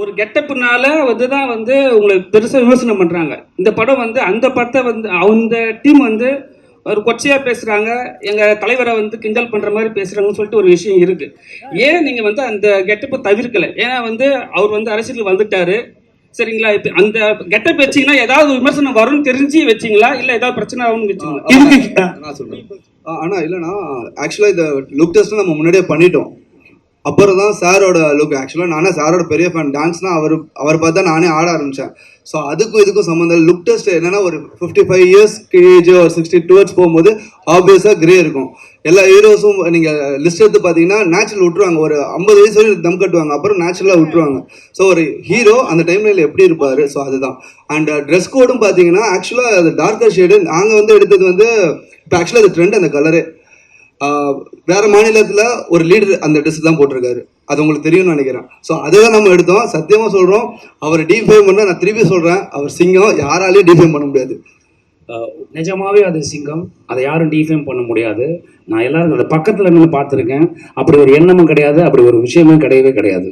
ஒரு கெட்டப்புனால தான் உங்களை பெருசாக விமர்சனம் பண்ணுறாங்க. இந்த படம் அந்த படத்தை அந்த டீம் ஒரு கொச்சையாக பேசுகிறாங்க, எங்கள் தலைவரை கிண்டல் பண்ணுற மாதிரி பேசுகிறாங்கன்னு சொல்லிட்டு ஒரு விஷயம் இருக்குது. ஏன் நீங்கள் அந்த கெட்டப்பை தவிர்க்கலை? ஏன்னா அவர் அரசியலுக்கு வந்துட்டாரு சரிங்களா. இப்போ அந்த கெட்டப் வச்சிங்கன்னா ஏதாவது விமர்சனம் வரும்னு தெரிஞ்சு வச்சிங்களா, இல்லை ஏதாவது பிரச்சனை ஆகும்னு வச்சிங்களா? நான் சொல்கிறேன். ஆனால் இல்லைனா ஆக்சுவலாக இந்த லுக் டெஸ்ட்டு நம்ம முன்னாடியே பண்ணிட்டோம். அப்புறம் தான் சாரோட லுக். ஆக்சுவலாக நானே சாரோட பெரிய ஃபேன். டான்ஸ்னால் அவர் பார்த்தா நானே ஆட ஆரம்பித்தேன். ஸோ அதுக்கும் இதுக்கும் சம்மந்தம். லுக் டெஸ்ட் என்னென்னா ஒரு 55 இயர்ஸ் ஏஜ் ஒரு 60 டுவர்ட்ஸ் போகும்போது ஆப்வியஸாக கிரே இருக்கும். எல்லா ஹீரோஸும் நீங்கள் லிஸ்ட் எடுத்து பார்த்தீங்கன்னா நேச்சுரல் விட்டுருவாங்க. ஒரு 50 வயசு வரைக்கும் தம் கட்டுவாங்க, அப்புறம் நேச்சுரலாக விட்டுருவாங்க. ஸோ ஒரு ஹீரோ அந்த டைம்ல எப்படி இருப்பார், ஸோ அதுதான். அண்ட் ட்ரெஸ் கோடும் பார்த்தீங்கன்னா ஆக்சுவலாக அது டார்க்கர் ஷேடு. நாங்கள் எடுத்தது இப்போ ஆக்சுவலாக அது ட்ரெண்ட் அந்த கலரு. வேற மாநிலத்தில் ஒரு லீடர் அந்த ட்ரெஸ் தான் போட்டிருக்காரு, அது உங்களுக்கு தெரியும்னு நினைக்கிறேன். ஸோ அதுதான் நம்ம எடுத்தோம். சத்தியமாக சொல்கிறோம், அவர் டிஃபைம் பண்ண, நான் திருப்பி சொல்கிறேன், அவர் சிங்கம், யாராலையும் டிஃபைம் பண்ண முடியாது. நிஜமாவே அது சிங்கம், அதை யாரும் டிஃபைம் பண்ண முடியாது. நான் எல்லாரும் அந்த பக்கத்தில் நின்று பார்த்துருக்கேன். அப்படி ஒரு எண்ணமும் கிடையாது, அப்படி ஒரு விஷயமும் கிடையவே கிடையாது.